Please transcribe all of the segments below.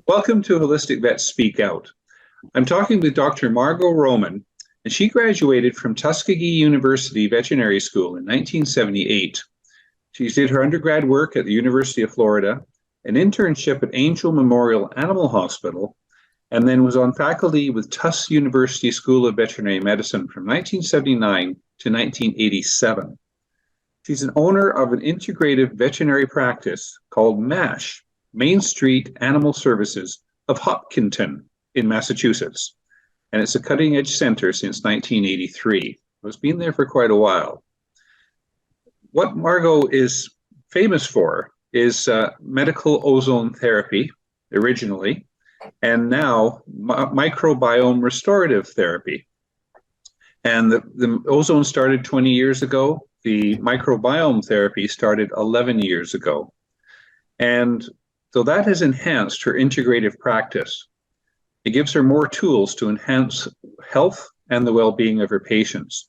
Welcome to Holistic Vets Speak Out. I'm talking with Dr. Margot Roman, and she graduated from Tuskegee University Veterinary School in 1978. She did her undergrad work at the University of Florida, an internship at Angel Memorial Animal Hospital, and then was on faculty with Tufts University School of Veterinary Medicine from 1979 to 1987. She's an owner of an integrative veterinary practice called MASH, Main Street Animal Services of Hopkinton in Massachusetts. And it's a cutting-edge center since 1983. It's been there for quite a while. What Margot is famous for is medical ozone therapy, originally, and now microbiome restorative therapy. And the ozone started 20 years ago. The microbiome therapy started 11 years ago. And so that has enhanced her integrative practice. It gives her more tools to enhance health and the well-being of her patients.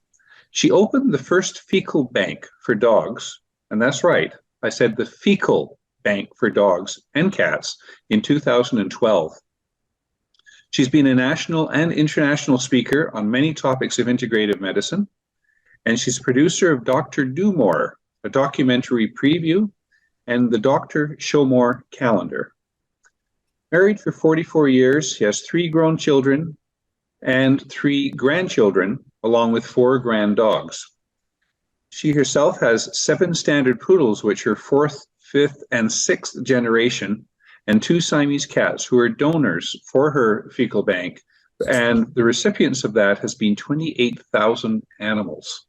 She opened the first fecal bank for dogs, and that's right, I said the fecal bank for dogs and cats in 2012. She's been a national and international speaker on many topics of integrative medicine, and she's producer of Dr. Do More, a documentary preview, and the Dr. Show More calendar. Married for 44 years, she has 3 grown children and 3 grandchildren, along with 4 grand dogs. She herself has 7 standard poodles, which are 4th, 5th, and 6th generation, and 2 Siamese cats who are donors for her fecal bank. And the recipients of that has been 28,000 animals.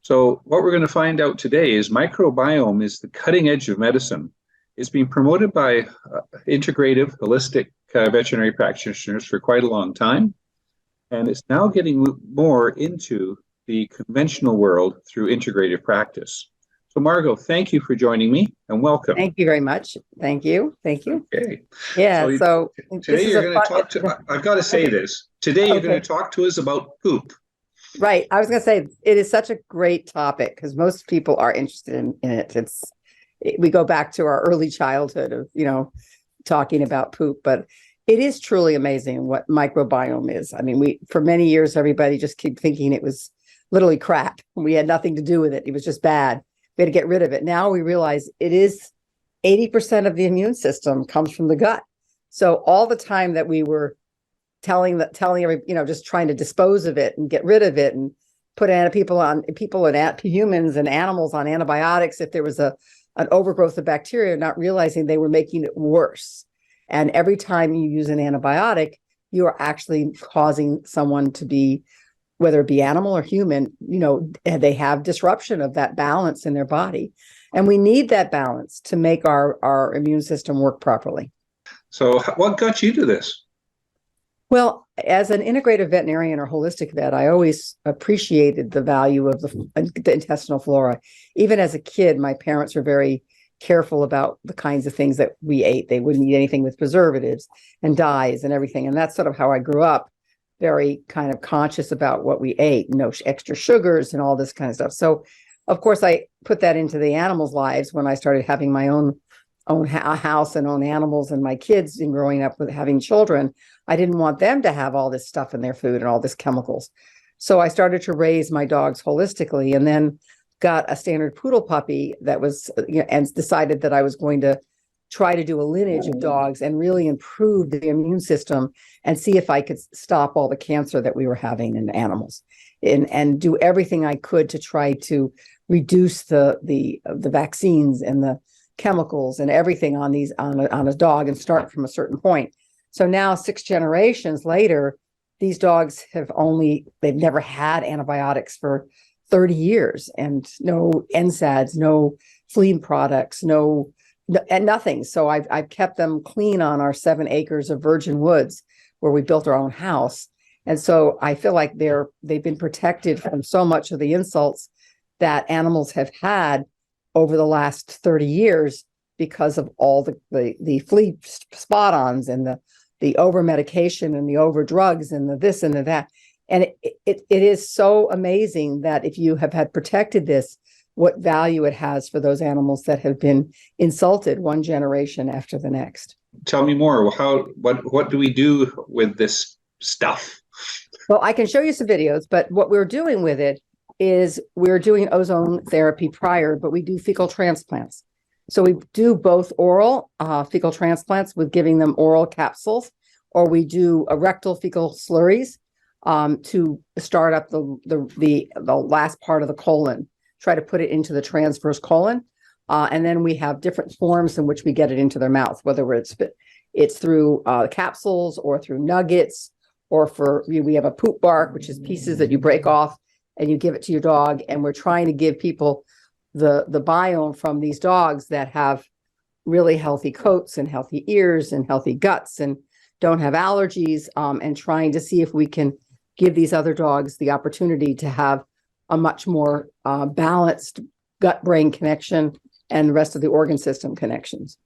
So what we're going to find out today is microbiome is the cutting edge of medicine. It's been promoted by integrative, holistic veterinary practitioners for quite a long time. And it's now getting more into the conventional world through integrative practice. So Margot, thank you for joining me and welcome. Thank you very much. Thank you. Thank you. Okay. Yeah. So today you're going to talk to, I've got to say this. Today you're going to talk to us about poop. Right. I was going to say it is such a great topic because most people are interested in it. We go back to our early childhood of, talking about poop, but it is truly amazing what microbiome is. I mean, for many years, everybody just kept thinking it was literally crap. We had nothing to do with it. It was just bad. We had to get rid of it. Now we realize it is 80% of the immune system comes from the gut. So all the time that we were telling every, just trying to dispose of it and get rid of it and put humans and animals on antibiotics if there was an overgrowth of bacteria, not realizing they were making it worse. And every time you use an antibiotic, you are actually causing someone to be, whether it be animal or human, they have disruption of that balance in their body. And we need that balance to make our immune system work properly. So what got you to this? Well, as an integrative veterinarian or holistic vet, I always appreciated the value of the intestinal flora. Even as a kid, my parents were very careful about the kinds of things that we ate. They wouldn't eat anything with preservatives and dyes and everything. And that's sort of how I grew up, very kind of conscious about what we ate, no extra sugars and all this kind of stuff. So, of course, I put that into the animals' lives when I started having my own house and own animals and my kids and growing up with having children. I didn't want them to have all this stuff in their food and all this chemicals. So I started to raise my dogs holistically and then got a standard poodle puppy that was, and decided that I was going to try to do a lineage of dogs and really improve the immune system and see if I could stop all the cancer that we were having in animals and do everything I could to try to reduce the vaccines and the chemicals and everything on a dog and start from a certain point. So now 6 generations later, these dogs they've never had antibiotics for 30 years and no NSAIDs, no flea products, and nothing. So I've kept them clean on our 7 acres of virgin woods where we built our own house. And so I feel like they've been protected from so much of the insults that animals have had over the last 30 years because of all the flea spot-ons and the over medication and the over drugs and the this and the that. And it is so amazing that if you have had protected this, what value it has for those animals that have been insulted one generation after the next. tell me more. What do we do with this stuff? Well, I can show you some videos, but what we're doing with it is we're doing ozone therapy prior, but we do fecal transplants. So we do both oral fecal transplants with giving them oral capsules, or we do a rectal fecal slurries to start up the last part of the colon, try to put it into the transverse colon. And then we have different forms in which we get it into their mouth, whether it's through capsules or through nuggets, or we have a poop bark, which is pieces that you break off and you give it to your dog. And we're trying to give people the biome from these dogs that have really healthy coats and healthy ears and healthy guts and don't have allergies, and trying to see if we can give these other dogs the opportunity to have a much more balanced gut-brain connection and the rest of the organ system connections.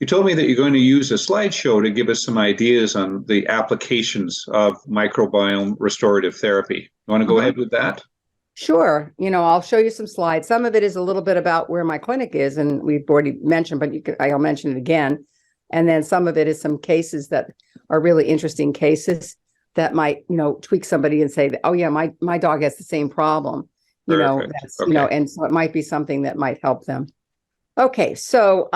You told me that you're going to use a slideshow to give us some ideas on the applications of microbiome restorative therapy. You want to go ahead with that? Sure. I'll show you some slides. Some of it is a little bit about where my clinic is, and we've already mentioned, but I'll mention it again. And then some of it is some cases that are really interesting cases that might, tweak somebody and say, oh yeah, my dog has the same problem, Perfect. Okay. and so it might be something that might help them. Okay. So,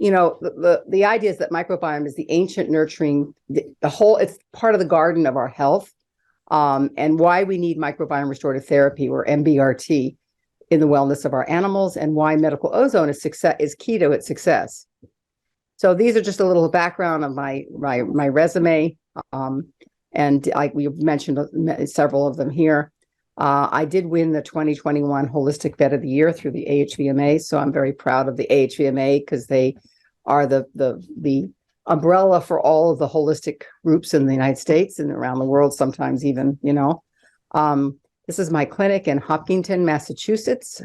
the idea is that microbiome is the ancient nurturing, it's part of the garden of our health, and why we need microbiome restorative therapy, or MBRT, in the wellness of our animals, and why medical ozone is key to its success. So these are just a little background of my resume, and we've mentioned several of them here. I did win the 2021 Holistic Vet of the Year through the AHVMA, so I'm very proud of the AHVMA because they are the umbrella for all of the holistic groups in the United States and around the world, sometimes even, This is my clinic in Hopkinton, Massachusetts.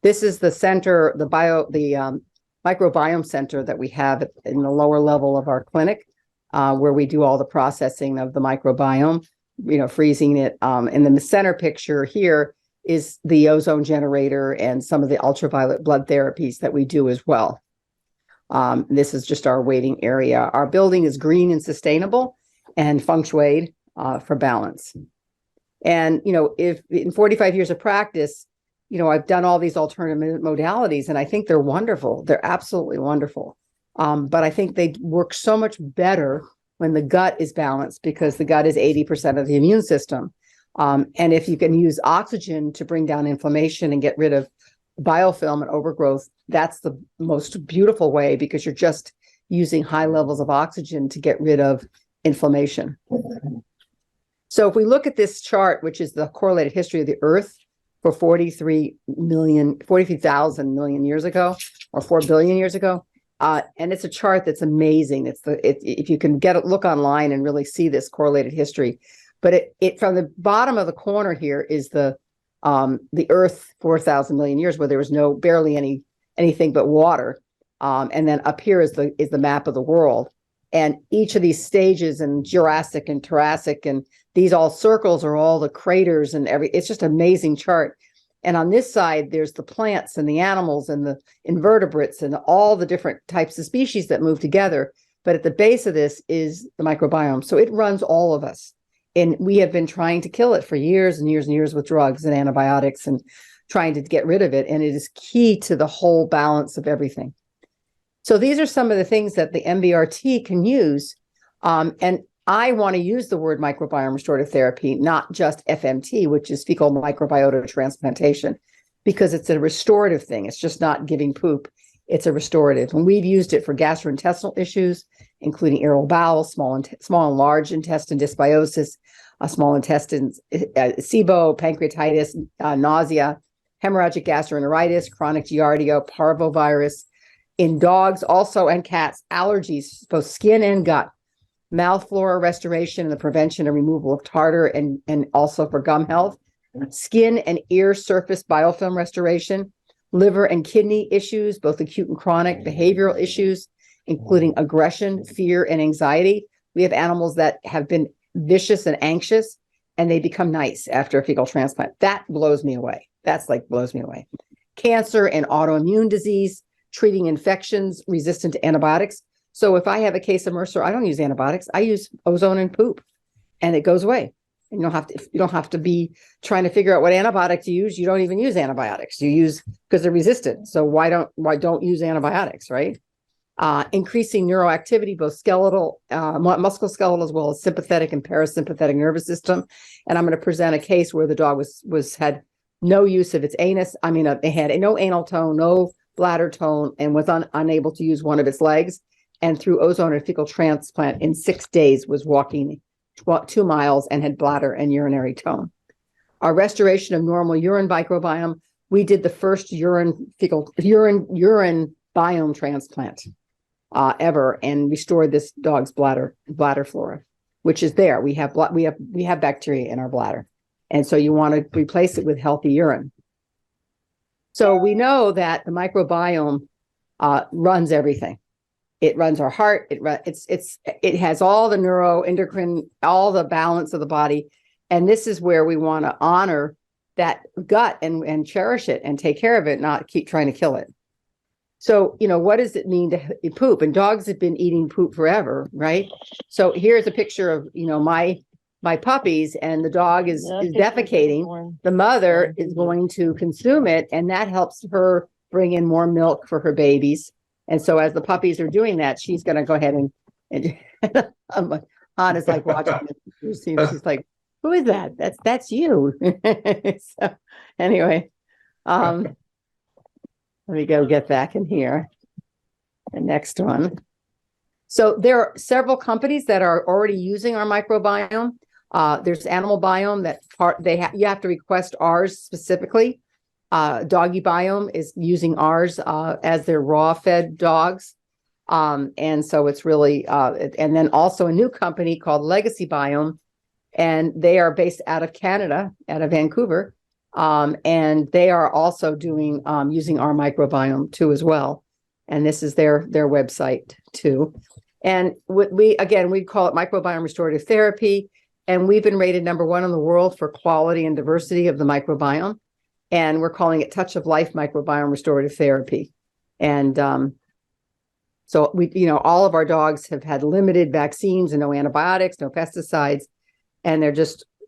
This is the center, the microbiome center that we have in the lower level of our clinic, where we do all the processing of the microbiome, freezing it. In the center picture here is the ozone generator and some of the ultraviolet blood therapies that we do as well. This is just our waiting area. Our building is green and sustainable and feng shuied for balance. And, if in 45 years of practice, I've done all these alternative modalities, and I think they're wonderful. They're absolutely wonderful. But I think they work so much better when the gut is balanced, because the gut is 80% of the immune system. And if you can use oxygen to bring down inflammation and get rid of biofilm and overgrowth, that's the most beautiful way, because you're just using high levels of oxygen to get rid of inflammation. So if we look at this chart, which is the correlated history of the Earth for 43,000 million years ago, or 4 billion years ago, and it's a chart that's amazing. If you can look online and really see this correlated history, but it from the bottom of the corner here is the Earth 4,000 million years, where there was barely anything but water, and then up here is the map of the world, and each of these stages, and Jurassic and Triassic, and these all circles are all the craters and it's just an amazing chart. And on this side, there's the plants and the animals and the invertebrates and all the different types of species that move together. But at the base of this is the microbiome. So it runs all of us. And we have been trying to kill it for years and years and years with drugs and antibiotics and trying to get rid of it. And it is key to the whole balance of everything. So these are some of the things that the MBRT can use. And I want to use the word microbiome restorative therapy, not just FMT, which is fecal microbiota transplantation, because it's a restorative thing. It's just not giving poop. It's a restorative. And we've used it for gastrointestinal issues, including irritable bowel, small and large intestine dysbiosis, small intestine SIBO, pancreatitis, nausea, hemorrhagic gastroenteritis, chronic giardia, parvovirus. In dogs also, and cats, allergies, both skin and gut, mouth flora restoration and the prevention and removal of tartar, and also for gum health, skin and ear surface biofilm restoration, liver and kidney issues, both acute and chronic, behavioral issues, including aggression, fear, and anxiety. We have animals that have been vicious and anxious, and they become nice after a fecal transplant. That blows me away. Blows me away. Cancer and autoimmune disease, treating infections resistant to antibiotics. So if I have a case of MRSA, I don't use antibiotics. I use ozone and poop, and it goes away. And you don't have to be trying to figure out what antibiotic to use. You don't even use antibiotics. You use because they're resistant. So why don't use antibiotics, right? Increasing neuroactivity, both skeletal, musculoskeletal, as well as sympathetic and parasympathetic nervous system. And I'm going to present a case where the dog had no use of its anus. I mean, it had no anal tone, no bladder tone, and was unable to use one of its legs. And through ozone and fecal transplant, in 6 days, was walking 2 miles and had bladder and urinary tone. Our restoration of normal urine microbiome, we did the first urine biome transplant ever, and restored this dog's bladder flora, which is there. We have bacteria in our bladder, and so you want to replace it with healthy urine. So we know that the microbiome runs everything. It runs our heart. It has all the neuroendocrine, all the balance of the body. And this is where we want to honor that gut and cherish it and take care of it, not keep trying to kill it. So, what does it mean to poop? And dogs have been eating poop forever, right? So here's a picture of, my puppies, and the dog is defecating. The mother is going to consume it, and that helps her bring in more milk for her babies. And so as the puppies are doing that, she's going to go ahead and Anna's like watching it. She's like, who is that? That's you. So anyway, let me go get back in here. The next one. So there are several companies that are already using our microbiome. There's Animal Biome you have to request ours specifically. Doggy Biome is using ours as their raw fed dogs. And so it's really, and then also a new company called Legacy Biome, and they are based out of Canada, out of Vancouver. And they are also doing, using our microbiome too as well. And this is their website too. And we call it microbiome restorative therapy. And we've been rated #1 in the world for quality and diversity of the microbiome. And we're calling it Touch of Life Microbiome Restorative Therapy. And so all of our dogs have had limited vaccines and no antibiotics, no pesticides, and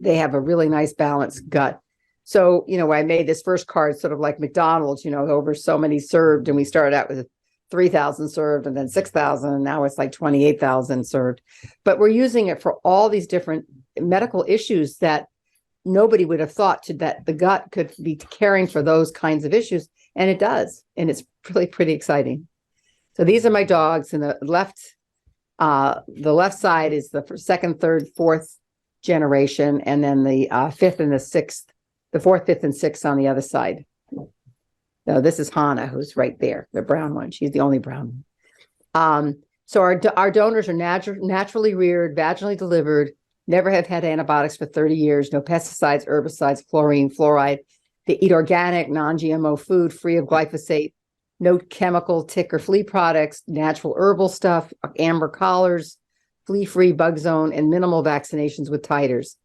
they have a really nice balanced gut. So, I made this first card sort of like McDonald's, over so many served, and we started out with 3,000 served and then 6,000, and now it's like 28,000 served. But we're using it for all these different medical issues that nobody would have thought that the gut could be caring for those kinds of issues. And it does. And it's really pretty exciting. So these are my dogs. And the left side is the second, third, fourth generation. And then the fifth and the sixth, the fourth, fifth, and sixth on the other side. So this is Hannah, who's right there, the brown one. She's the only brown one. So our donors are naturally reared, vaginally delivered, never have had antibiotics for 30 years, no pesticides, herbicides, chlorine, fluoride. They eat organic, non-GMO food, free of glyphosate, no chemical, tick, or flea products, natural herbal stuff, amber collars, flea-free bug zone, and minimal vaccinations with titers.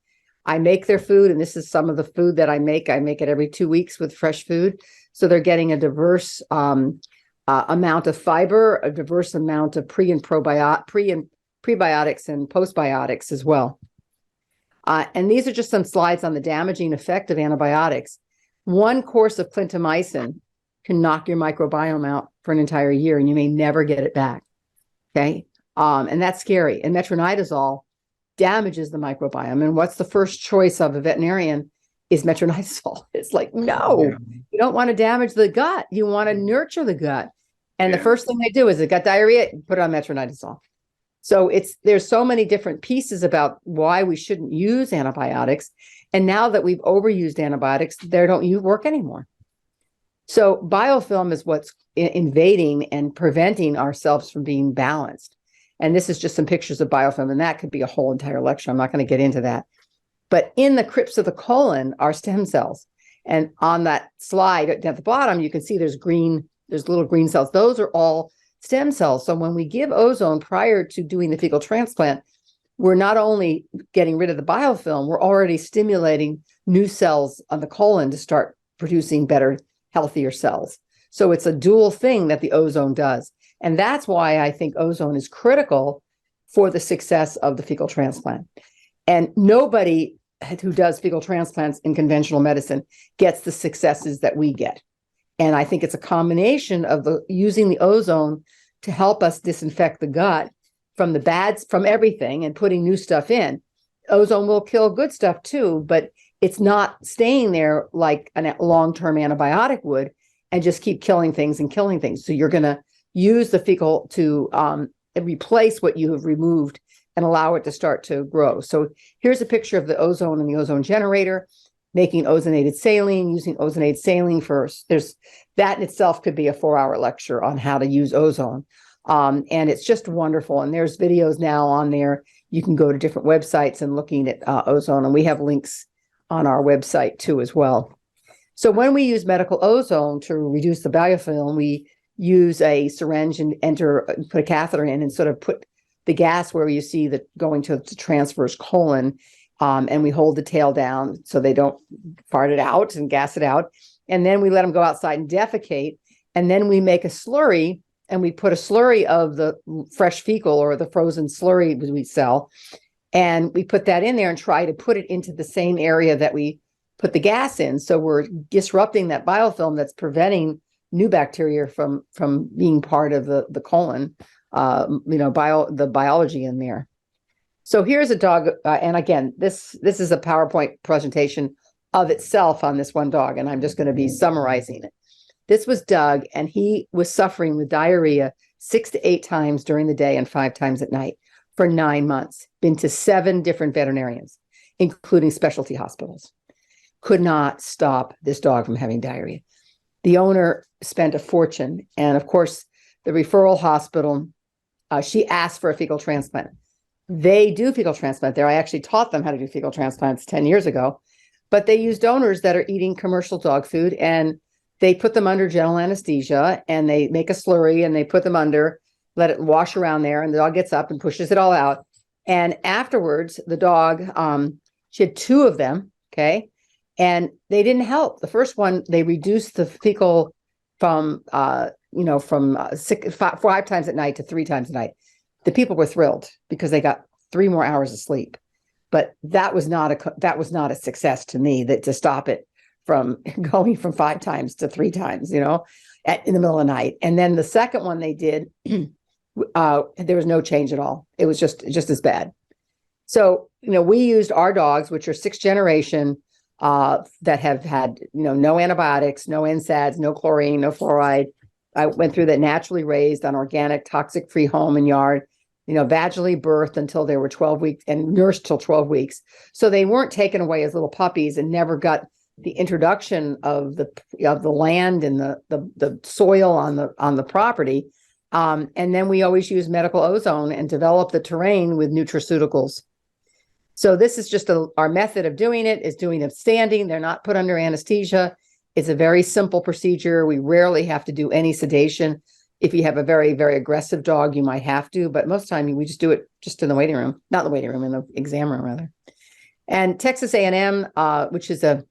I make their food, and this is some of the food that I make. I make it every 2 weeks with fresh food. So they're getting a diverse amount of fiber, a diverse amount of pre and prebiotics and postbiotics as well. And these are just some slides on the damaging effect of antibiotics. One course of clindamycin can knock your microbiome out for an entire year, and you may never get it back. Okay. And that's scary. And metronidazole damages the microbiome. And what's the first choice of a veterinarian is metronidazole. It's like, no, you don't want to damage the gut. You want to nurture the gut. And the first thing they do is they got diarrhea, put on metronidazole. So there's so many different pieces about why we shouldn't use antibiotics. And now that we've overused antibiotics, they don't work anymore. So biofilm is what's invading and preventing ourselves from being balanced. And this is just some pictures of biofilm, and that could be a whole entire lecture. I'm not going to get into that. But in the crypts of the colon are stem cells. And on that slide at the bottom, you can see there's little green cells. Those are all stem cells. So when we give ozone prior to doing the fecal transplant, we're not only getting rid of the biofilm, we're already stimulating new cells on the colon to start producing better, healthier cells. So it's a dual thing that the ozone does. And that's why I think ozone is critical for the success of the fecal transplant. And nobody who does fecal transplants in conventional medicine gets the successes that we get. And I think it's a combination of using the ozone to help us disinfect the gut from the bads, from everything, and putting new stuff in. Ozone will kill good stuff too, but it's not staying there like a long-term antibiotic would and just keep killing things and killing things. So you're going to use the fecal to replace what you have removed and allow it to start to grow. So here's a picture of the ozone and the ozone generator, making ozonated saline, using ozonated saline first. That in itself could be a 4-hour lecture on how to use ozone. And it's just wonderful. And there's videos now on there. You can go to different websites and looking at ozone, and we have links on our website too as well. So when we use medical ozone to reduce the biofilm, we use a syringe and put a catheter in and sort of put the gas where you see that going to the transverse colon, and we hold the tail down so they don't fart it out and gas it out. And then we let them go outside and defecate. And then we make a slurry, and we put a slurry of the fresh fecal or the frozen slurry we sell. And we put that in there and try to put it into the same area that we put the gas in. So we're disrupting that biofilm that's preventing new bacteria from being part of the colon, the biology in there. So here's a dog, and again, this is a PowerPoint presentation of itself on this one dog, and I'm just going to be summarizing it. This was Doug, and he was suffering with diarrhea 6 to 8 times during the day and 5 times at night for 9 months. Been to 7 different veterinarians, including specialty hospitals. Could not stop this dog from having diarrhea. The owner spent a fortune, and of course, the referral hospital, she asked for a fecal transplant. They do fecal transplant there. I actually taught them how to do fecal transplants 10 years ago, but they use donors that are eating commercial dog food, and they put them under general anesthesia, and they make a slurry, and they put them under, let it wash around there, and the dog gets up and pushes it all out. And afterwards, the dog, she had 2 of them, okay, and they didn't help. The first one, they reduced the fecal from 5 times at night to 3 times a night. The people were thrilled because they got 3 more hours of sleep. But that was not a success to me, that to stop it from going from 5 times to 3 times, in the middle of the night. And then the second one they did, there was no change at all. It was just as bad. So, we used our dogs, which are 6th generation, that have had, no antibiotics, no NSAIDs, no chlorine, no fluoride. I went through that naturally raised on organic, toxic-free home and yard, vaginally birthed until they were 12 weeks and nursed till 12 weeks. So they weren't taken away as little puppies and never got the introduction of the land and the soil on the property. And then we always use medical ozone and develop the terrain with nutraceuticals. So this is just our method of doing it, is doing it standing. They're not put under anesthesia. It's a very simple procedure. We rarely have to do any sedation. If you have a very, very aggressive dog, you might have to, but most of the time we just do it just in the waiting room, not the waiting room, in the exam room rather. And Texas A&M, which does the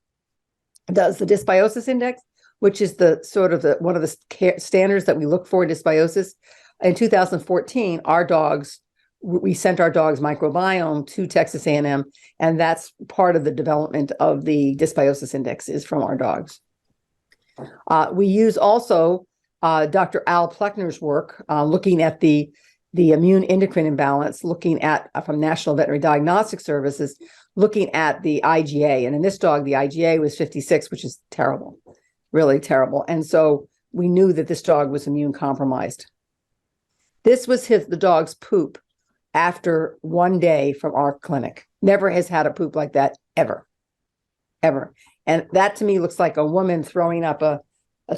dysbiosis index, which is one of the standards that we look for in dysbiosis. In 2014, we sent our dogs' microbiome to Texas A&M, and that's part of the development of the dysbiosis index is from our dogs. We use also Dr. Al Pleckner's work looking at the immune endocrine imbalance, looking at from National Veterinary Diagnostic Services, looking at the IgA. And in this dog, the IgA was 56, which is terrible, really terrible. And so we knew that this dog was immune compromised. This was the dog's poop after 1 day from our clinic. Never has had a poop like that ever. And that to me looks like a woman throwing up a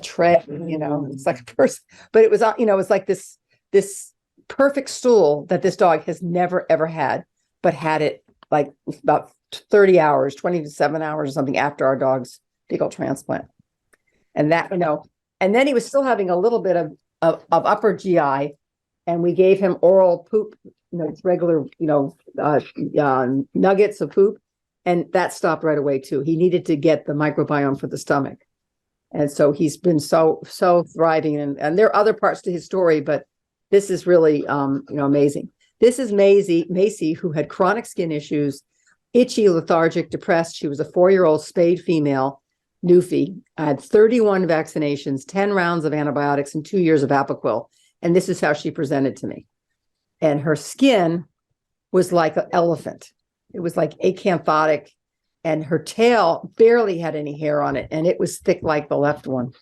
tray, it's like a person, but it was, it's like this perfect stool that this dog has never, ever had, but had it like about 30 hours, 27 hours or something after our dog's fecal transplant. And that, and then he was still having a little bit of upper GI, and we gave him oral poop, regular, nuggets of poop. And that stopped right away too. He needed to get the microbiome for the stomach. And so he's been so thriving, and there are other parts to his story, but this is really amazing. This is Macy, who had chronic skin issues, itchy, lethargic, depressed. She was a 4-year-old spayed female, Newfie, had 31 vaccinations, 10 rounds of antibiotics, and 2 years of Apoquil. And this is how she presented to me. And her skin was like an elephant. It was like acanthotic, and her tail barely had any hair on it, and it was thick like the left one.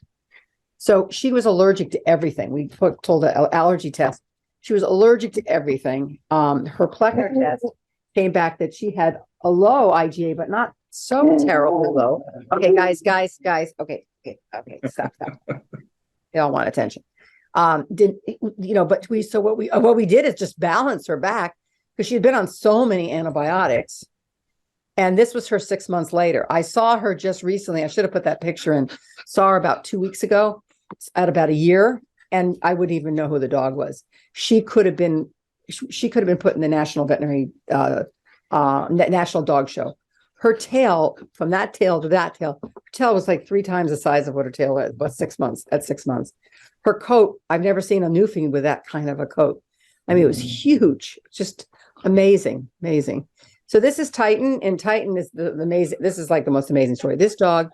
So she was allergic to everything. We told an allergy test. She was allergic to everything. Her pleca test came back that she had a low IgA, but not so terrible low. Okay, guys. Okay, stop. They all want attention. But what we did is just balance her back, because she had been on so many antibiotics. And this was her 6 months later. I saw her just recently. I should have put that picture in. Saw her about 2 weeks ago at about a year. And I wouldn't even know who the dog was. She could have been put in the National Veterinary, National Dog Show. Her tail, from that tail to that tail, her tail was like 3 times the size of what her tail was, but 6 months, at 6 months. Her coat, I've never seen a Newfoundland with that kind of a coat. I mean, it was huge, just amazing. So this is Titan, and Titan is the amazing. This is like the most amazing story. This dog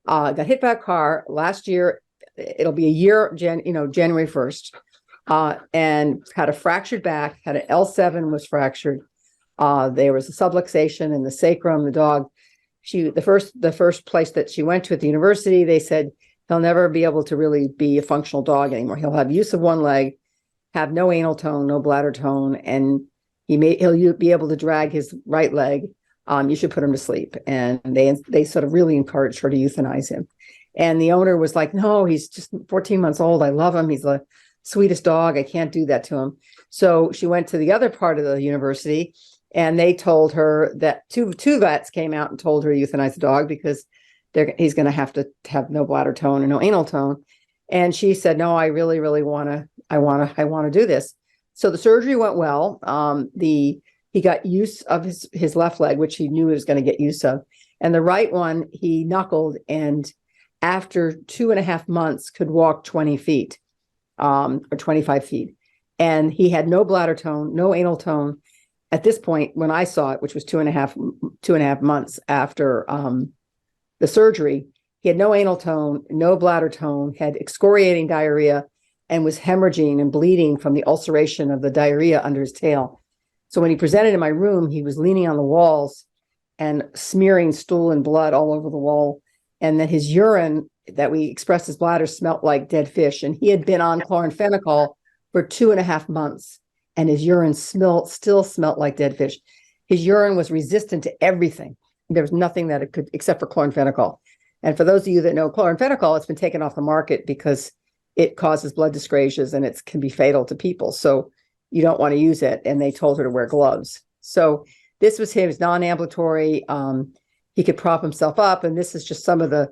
got hit by a car last year. It'll be a year, January 1st, and had a fractured back, had an L7 was fractured. There was a subluxation in the sacrum. The dog, the first place that she went to at the university, they said he'll never be able to really be a functional dog anymore. He'll have use of one leg, have no anal tone, no bladder tone, and he'll be able to drag his right leg. You should put him to sleep. And they sort of really encouraged her to euthanize him. And the owner was like, no, he's just 14 months old. I love him. He's the sweetest dog. I can't do that to him. So she went to the other part of the university, and they told her that two vets came out and told her to euthanize the dog because he's going to have no bladder tone and no anal tone. And she said, no, I really, really want to do this. So the surgery went well. He got use of his left leg, which he knew he was going to get use of. And the right one, he knuckled, and after 2.5 months could walk 20 feet, or 25 feet. And he had no bladder tone, no anal tone. At this point, when I saw it, which was 2.5 months after the surgery, he had no anal tone, no bladder tone, had excoriating diarrhea, and was hemorrhaging and bleeding from the ulceration of the diarrhea under his tail. So when he presented in my room, he was leaning on the walls and smearing stool and blood all over the wall. And then his urine that we expressed his bladder smelled like dead fish. And he had been on chloramphenicol for 2.5 months, and his urine still smelled like dead fish. His urine was resistant to everything. There was nothing that it could, except for chloramphenicol. And for those of you that know chloramphenicol, it's been taken off the market because it causes blood dyscrasias and it can be fatal to people. So you don't want to use it. And they told her to wear gloves. So this was him. He's non-ambulatory. He could prop himself up. And this is just some of the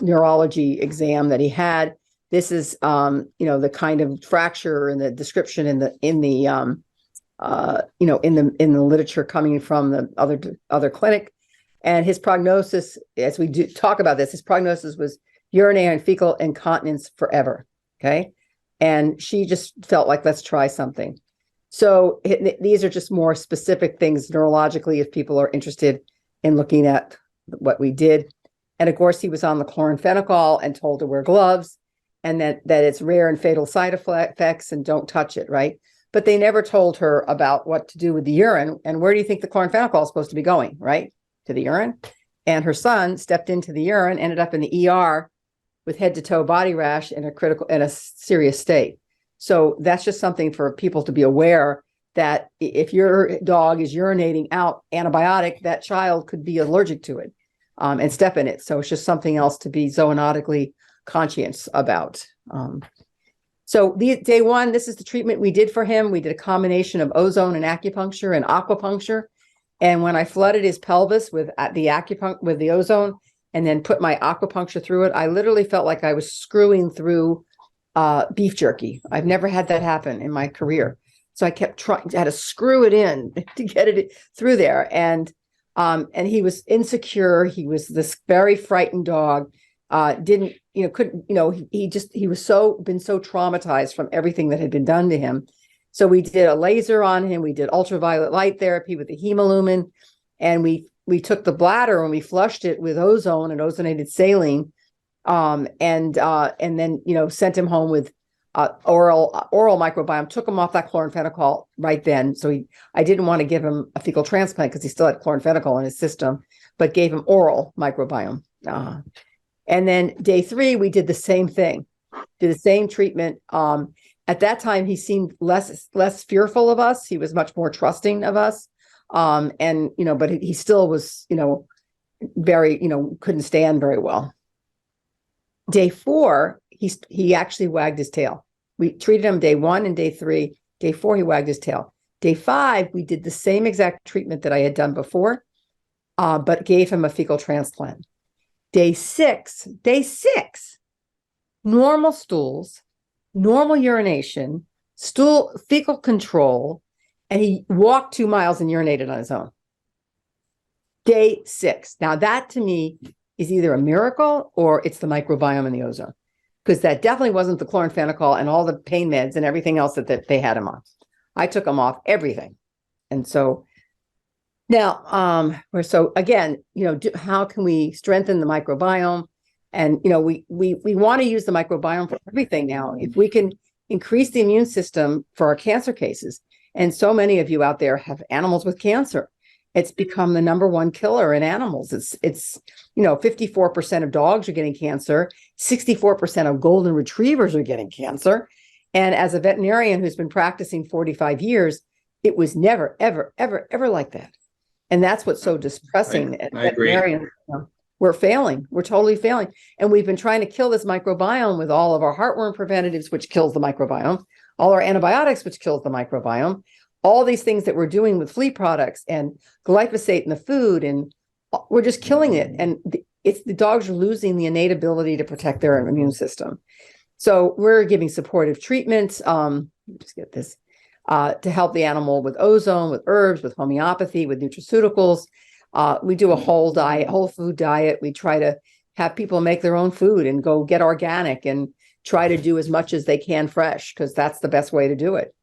neurology exam that he had. This is, the kind of fracture and the description in the literature coming from the other clinic. And his prognosis, as we do talk about this, his prognosis was urinary and fecal incontinence forever. Okay. And she just felt like, let's try something. So these are just more specific things neurologically, if people are interested in looking at what we did. And of course, he was on the chloramphenicol and told to wear gloves, and that it's rare and fatal side effects and don't touch it, right? But they never told her about what to do with the urine. And where do you think the chloramphenicol is supposed to be going, right? To the urine. And her son stepped into the urine, ended up in the ER with head to toe body rash in a serious state. So that's just something for people to be aware, that if your dog is urinating out antibiotic, that child could be allergic to it and step in it. So it's just something else to be zoonotically conscious about. So day one, this is the treatment we did for him. We did a combination of ozone and acupuncture and aquapuncture. And when I flooded his pelvis with the ozone and then put my acupuncture through it, I literally felt like I was screwing through beef jerky. I've never had that happen in my career. So I kept trying, I had to screw it in to get it through there. And And he was insecure. He was this very frightened dog. Didn't, couldn't, he was been so traumatized from everything that had been done to him. So we did a laser on him. We did ultraviolet light therapy with the hemolumin, and we took the bladder and we flushed it with ozone and ozonated saline, and then sent him home with oral microbiome. Took him off that chloramphenicol right then. So I didn't want to give him a fecal transplant because he still had chloramphenicol in his system, but gave him oral microbiome. And then day 3, we did the same thing, did the same treatment. At that time, he seemed less fearful of us. He was much more trusting of us. But he still was, very, couldn't stand very well. Day 4, he actually wagged his tail. We treated him day 1 and day 3. Day 4, he wagged his tail. Day 5, we did the same exact treatment that I had done before, but gave him a fecal transplant. Day 6, normal stools, normal urination, fecal control, and he walked 2 miles and urinated on his own. Day 6. Now that to me is either a miracle or it's the microbiome and the ozone, because that definitely wasn't the chloramphenicol and all the pain meds and everything else that they had him on. I took him off everything. And so now, again, how can we strengthen the microbiome? And, we want to use the microbiome for everything now. If we can increase the immune system for our cancer cases, and so many of you out there have animals with cancer, it's become the number 1 killer in animals. It's 54% of dogs are getting cancer, 64% of golden retrievers are getting cancer. And as a veterinarian who's been practicing 45 years, it was never, ever, ever, ever like that. And that's what's so depressing. I agree. We're failing. We're totally failing. And we've been trying to kill this microbiome with all of our heartworm preventatives, which kills the microbiome, all our antibiotics, which kills the microbiome, all these things that we're doing with flea products and glyphosate in the food, and we're just killing it. And the dogs are losing the innate ability to protect their immune system. So we're giving supportive treatments. Just get this. To help the animal with ozone, with herbs, with homeopathy, with nutraceuticals. We do a whole food diet. We try to have people make their own food and go get organic and try to do as much as they can fresh, because that's the best way to do it.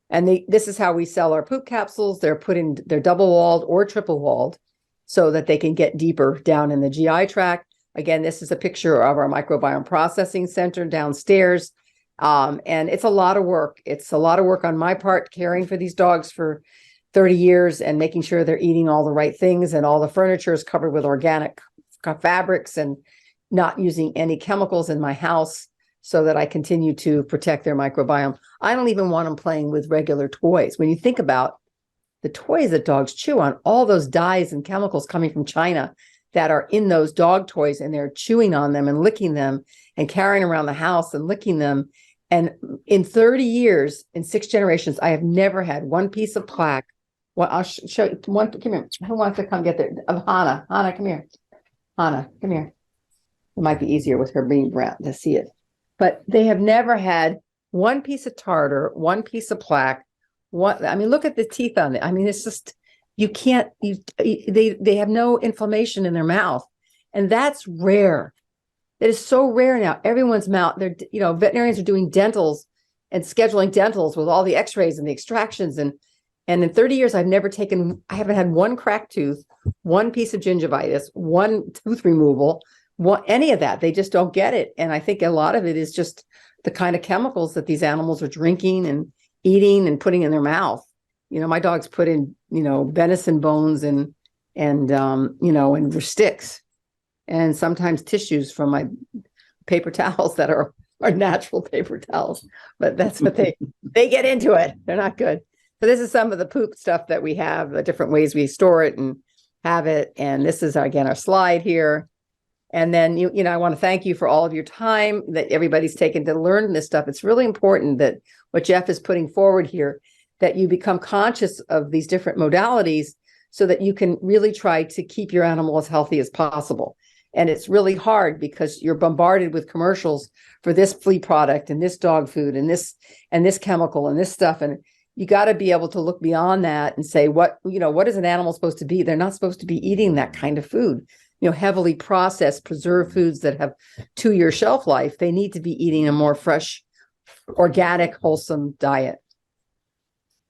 And this is how we sell our poop capsules. They're double-walled or triple-walled so that they can get deeper down in the GI tract. Again, this is a picture of our microbiome processing center downstairs. And it's a lot of work. It's a lot of work on my part, caring for these dogs for 30 years and making sure they're eating all the right things, and all the furniture is covered with organic fabrics, and not using any chemicals in my house, so that I continue to protect their microbiome. I don't even want them playing with regular toys. When you think about the toys that dogs chew on, all those dyes and chemicals coming from China that are in those dog toys, and they're chewing on them and licking them and carrying around the house and licking them. And in 30 years, in 6 generations, I have never had one piece of plaque. Well, I'll show you one. Come here. Who wants to come get there? Hannah. Hannah, come here. Hannah, come here. It might be easier with her being brown to see it. But they have never had one piece of tartar, one piece of plaque. Look at the teeth on it. It's just, they have no inflammation in their mouth. And that's rare. It is so rare now. Everyone's mouth, veterinarians are doing dentals and scheduling dentals with all the x-rays and the extractions. And in 30 years, I haven't had one cracked tooth, one piece of gingivitis, one tooth removal, any of that. They just don't get it. And I think a lot of it is just the kind of chemicals that these animals are drinking and eating and putting in their mouth. My dogs put in, venison bones and sticks, and sometimes tissues from my paper towels that are natural paper towels. But that's what they get into it. They're not good. So this is some of the poop stuff that we have, the different ways we store it and have it. And this is, again, our slide here. And then, I want to thank you for all of your time that everybody's taken to learn this stuff. It's really important that what Jeff is putting forward here, that you become conscious of these different modalities so that you can really try to keep your animal as healthy as possible. And it's really hard because you're bombarded with commercials for this flea product and this dog food and this chemical and this stuff. And you got to be able to look beyond that and say, what is an animal supposed to be? They're not supposed to be eating that kind of food, heavily processed, preserved foods that have 2-year shelf life. They need to be eating a more fresh, organic, wholesome diet.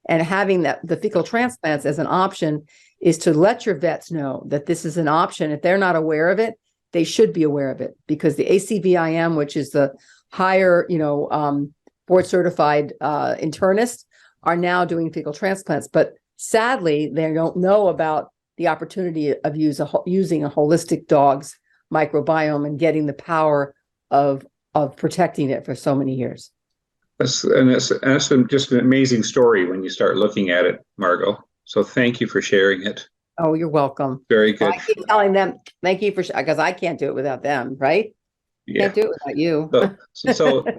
And having the fecal transplants as an option is to let your vets know that this is an option. If they're not aware of it, they should be aware of it, because the ACVIM, which is the higher, board certified internists, are now doing fecal transplants. But sadly, they don't know about the opportunity of using a holistic dog's microbiome and getting the power of protecting it for so many years. That's just an amazing story when you start looking at it, Margot. So thank you for sharing it. Oh, you're welcome. Very good. I keep telling them, thank you because I can't do it without them, right? Yeah. Can't do it without you.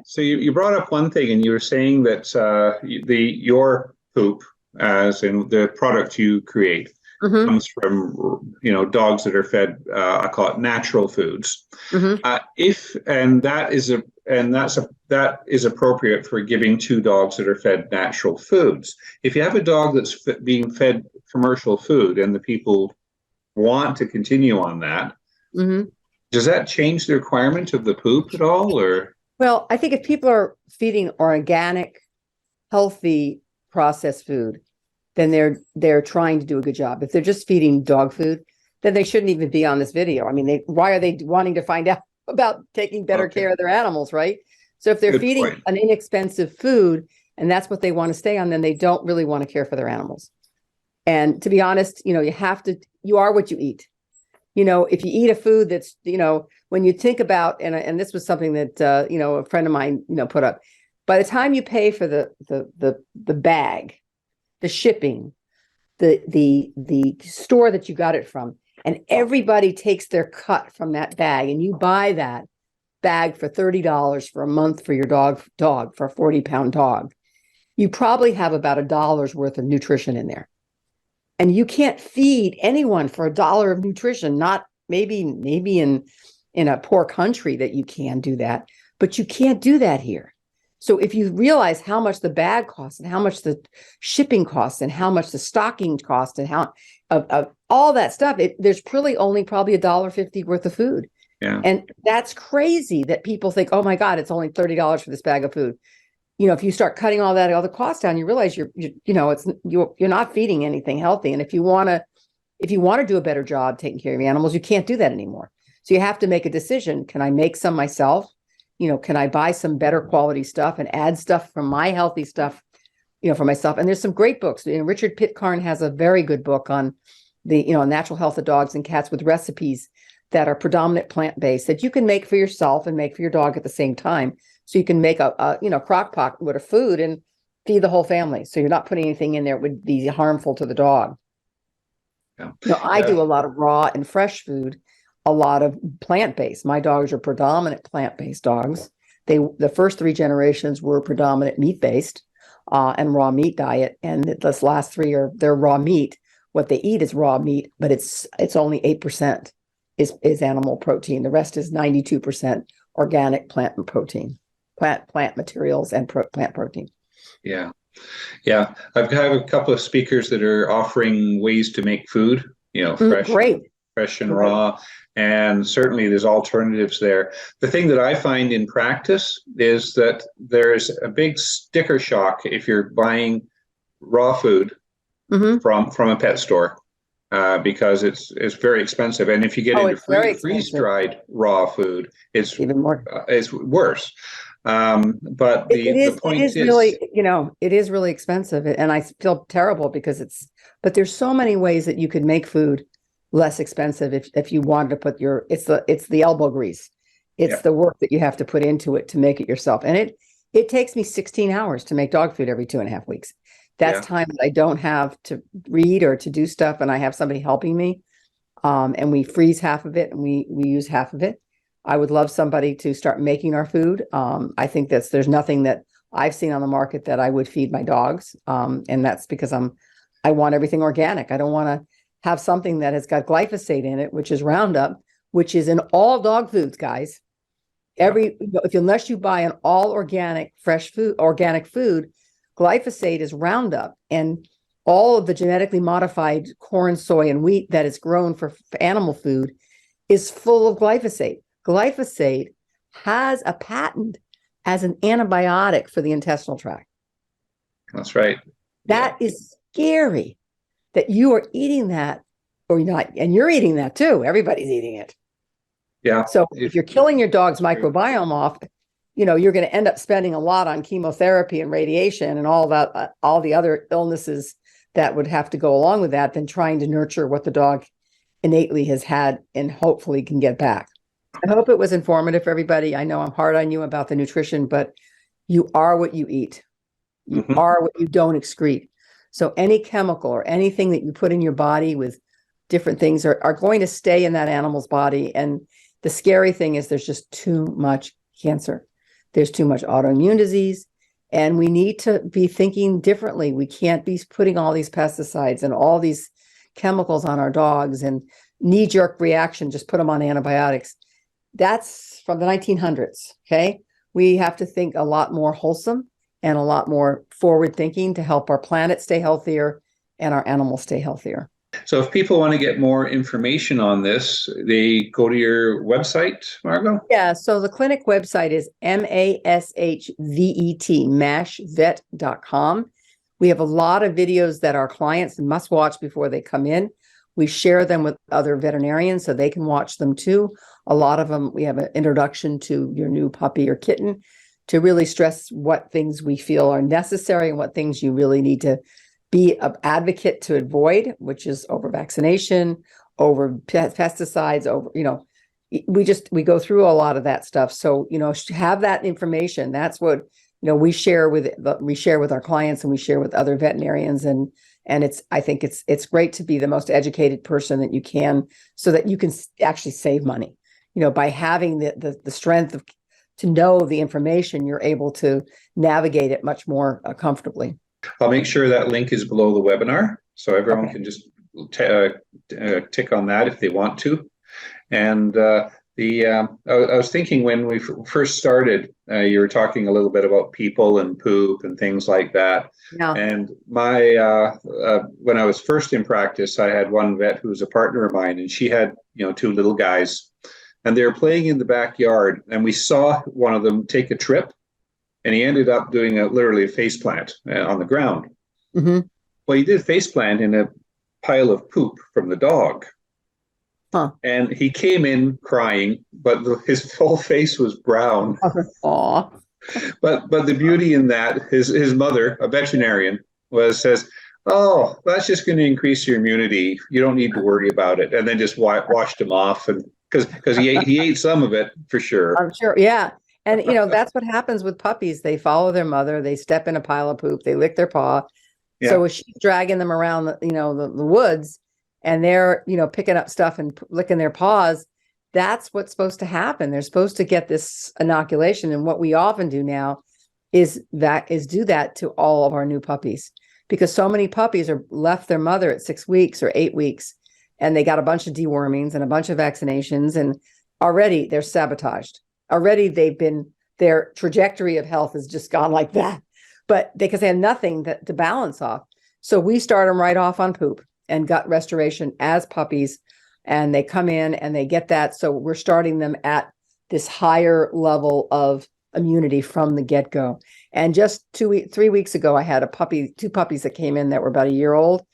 So you brought up one thing, and you were saying that your poop, as in the product you create, comes from dogs that are fed, I call it natural foods. That is appropriate for giving to dogs that are fed natural foods. If you have a dog that's being fed commercial food and the people want to continue on that, does that change the requirement of the poop at all? Or well, I think if people are feeding organic, healthy, processed food, then they're trying to do a good job. If they're just feeding dog food, then they shouldn't even be on this video. I mean, why are they wanting to find out about taking better care of their animals, right? So if they're feeding an inexpensive food and that's what they want to stay on, then they don't really want to care for their animals. And to be honest, you are what you eat. If you eat a food that's, when you think about, and this was something that, a friend of mine, put up, by the time you pay for the bag, the shipping, the store that you got it from, and everybody takes their cut from that bag, and you buy that bag for $30 for a month for your dog for a 40-pound dog, you probably have about $1 worth of nutrition in there. And you can't feed anyone for $1 of nutrition. Not maybe in a poor country that you can do that, but you can't do that here. So if you realize how much the bag costs and how much the shipping costs and how much the stocking costs and how of all that stuff, there's really only probably $1.50 worth of food. Yeah. And that's crazy that people think, oh my God, it's only $30 for this bag of food. If you start cutting all the costs down, you realize you're not feeding anything healthy. And if you want to do a better job taking care of your animals, you can't do that anymore. So you have to make a decision. Can I make some myself? Can I buy some better quality stuff and add stuff from my healthy stuff, for myself? And there's some great books. Richard Pitcairn has a very good book on the, natural health of dogs and cats with recipes that are predominant plant-based that you can make for yourself and make for your dog at the same time. So you can make a crock pot with a food and feed the whole family. So you're not putting anything in there that would be harmful to the dog. Yeah. I do a lot of raw and fresh food, a lot of plant-based. My dogs are predominant plant-based dogs. The first 3 generations were predominant meat-based and raw meat diet. And this last 3 they're raw meat. What they eat is raw meat, but it's only 8% is animal protein. The rest is 92% organic plant protein. Plant materials and plant protein. Yeah. I've had a couple of speakers that are offering ways to make food, fresh and raw, and certainly there's alternatives there. The thing that I find in practice is that there's a big sticker shock if you're buying raw food from a pet store. Because it's very expensive, and if you get into freeze-dried raw food, it's even more. It's worse. But the point is really, it is really expensive, and I feel terrible because but there's so many ways that you could make food less expensive if you wanted to put it's the elbow grease, it's the work that you have to put into it to make it yourself, and it takes me 16 hours to make dog food every 2.5 weeks. That's time that I don't have to read or to do stuff, and I have somebody helping me. And we freeze half of it and we use half of it. I would love somebody to start making our food. I think there's nothing that I've seen on the market that I would feed my dogs. And that's because I want everything organic. I don't want to have something that has got glyphosate in it, which is Roundup, which is in all dog foods, guys. Unless you buy an all organic, fresh food, organic food, Glyphosate is Roundup, and all of the genetically modified corn, soy, and wheat that is grown for animal food is full of glyphosate. Glyphosate has a patent as an antibiotic for the intestinal tract. That's right. That is scary that you are eating that or not, and you're eating that too. Everybody's eating it. Yeah. So if you're killing your dog's microbiome off, you're going to end up spending a lot on chemotherapy and radiation and all that, all the other illnesses that would have to go along with that, than trying to nurture what the dog innately has had and hopefully can get back. I hope it was informative for everybody. I know I'm hard on you about the nutrition, but you are what you eat. You are what you don't excrete. So any chemical or anything that you put in your body with different things are going to stay in that animal's body. And the scary thing is there's just too much cancer. There's too much autoimmune disease. And we need to be thinking differently. We can't be putting all these pesticides and all these chemicals on our dogs and knee-jerk reaction, just put them on antibiotics. That's from the 1900s, okay? We have to think a lot more wholesome and a lot more forward thinking to help our planet stay healthier and our animals stay healthier. So if people want to get more information on this, they go to your website, Margot? Yeah, so the clinic website is MASHVET, mashvet.com. We have a lot of videos that our clients must watch before they come in. We share them with other veterinarians so they can watch them too. A lot of them, we have an introduction to your new puppy or kitten to really stress what things we feel are necessary and what things you really need to be an advocate to avoid, which is over vaccination, over pesticides, over, we go through a lot of that stuff. So, have that information. That's what, we share with our clients and we share with other veterinarians. And I think it's great to be the most educated person that you can, so that you can actually save money, by having the strength to know the information, you're able to navigate it much more comfortably. I'll make sure that link is below the webinar, so everyone can just tick on that if they want to. And I was thinking when we first started, you were talking a little bit about people and poop and things like that. Yeah. And my when I was first in practice, I had one vet who was a partner of mine, and she had two little guys, and they were playing in the backyard, and we saw one of them take a trip. And he ended up doing literally a face plant on the ground. Mm-hmm. Well, he did a face plant in a pile of poop from the dog. Huh. And he came in crying, but his whole face was brown. Aw. But the beauty in that, his mother, a veterinarian, says, "Oh, that's just going to increase your immunity. You don't need to worry about it." And then just washed him off, and because he ate some of it for sure. I'm sure, yeah. And, that's what happens with puppies. They follow their mother. They step in a pile of poop. They lick their paw. Yeah. So if she's dragging them around, the woods, and they're, picking up stuff and licking their paws, that's what's supposed to happen. They're supposed to get this inoculation. And what we often do now is do that to all of our new puppies, because so many puppies are left their mother at 6 weeks or 8 weeks, and they got a bunch of dewormings and a bunch of vaccinations, and already they're sabotaged. Already their trajectory of health has just gone like that, but because they have nothing to balance off. So we start them right off on poop and gut restoration as puppies, and they come in and they get that. So we're starting them at this higher level of immunity from the get-go. And just 3 weeks ago, I had two puppies that came in that were about a year old.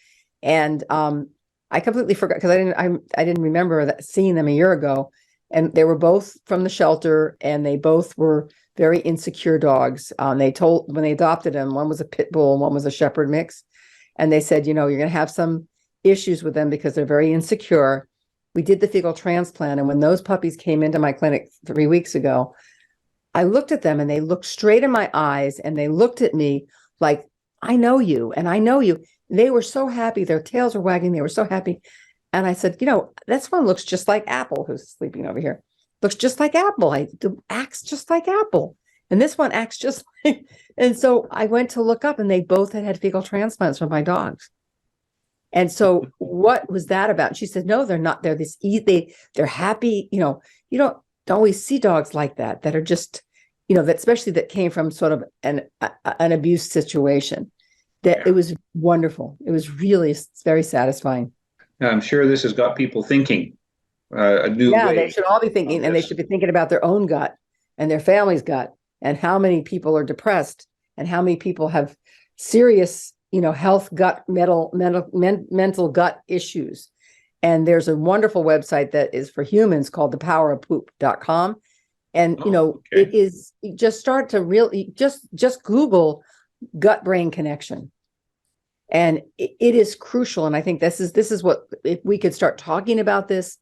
And I completely forgot, because I didn't remember seeing them a year ago. And they were both from the shelter, and they both were very insecure dogs. When they adopted them, one was a pit bull and one was a shepherd mix. And they said, you're going to have some issues with them because they're very insecure. We did the fecal transplant. And when those puppies came into my clinic 3 weeks ago, I looked at them and they looked straight in my eyes, and they looked at me like, I know you and I know you. They were so happy. Their tails were wagging. They were so happy. And I said, this one looks just like Apple, who's sleeping over here. Looks just like Apple. Acts just like Apple. And this one acts just like. And so I went to look up, and they both had fecal transplants from my dogs. And so what was that about? She said, no, they're not. They're they're happy. You don't always see dogs like that are just that especially that came from sort of an abuse situation, that it was wonderful. It was really very satisfying. I'm sure this has got people thinking a new way. Yeah, they should all be thinking, and they should be thinking about their own gut and their family's gut, and how many people are depressed, and how many people have serious, health, gut, mental gut issues. And there's a wonderful website that is for humans called thepowerofpoop.com. And, it is, just start to really just Google gut brain connection. And it is crucial. And I think this is what, if we could start talking about this,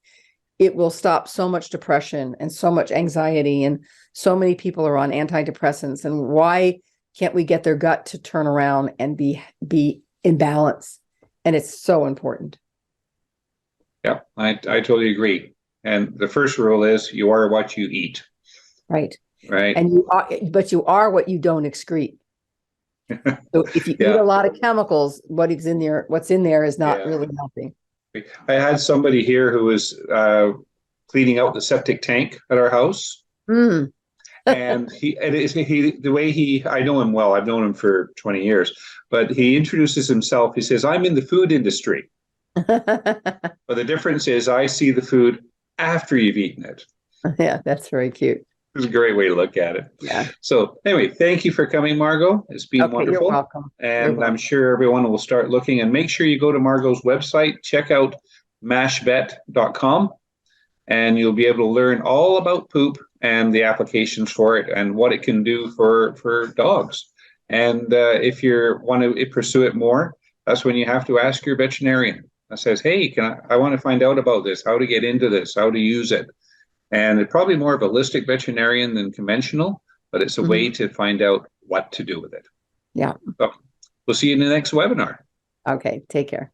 it will stop so much depression and so much anxiety. And so many people are on antidepressants. And why can't we get their gut to turn around and be in balance? And it's so important. Yeah, I totally agree. And the first rule is you are what you eat. Right. Right. And you are what you don't excrete. So if you eat a lot of chemicals, what's in there is not really helping. I had somebody here who was cleaning out the septic tank at our house. Mm. And I know him well. I've known him for 20 years, but he introduces himself. He says, "I'm in the food industry." But the difference is I see the food after you've eaten it. Yeah, that's very cute. It's a great way to look at it. Yeah. So anyway, thank you for coming, Margot. It's been wonderful. You're welcome. And I'm sure everyone will start looking. And make sure you go to Margot's website, check out mashvet.com, and you'll be able to learn all about poop and the applications for it and what it can do for dogs. And if you want to pursue it more, that's when you have to ask your veterinarian. That says, "Hey, I want to find out about this, how to get into this, how to use it." And it's probably more of a holistic veterinarian than conventional, but it's a way to find out what to do with it. Yeah. So we'll see you in the next webinar. Okay. Take care.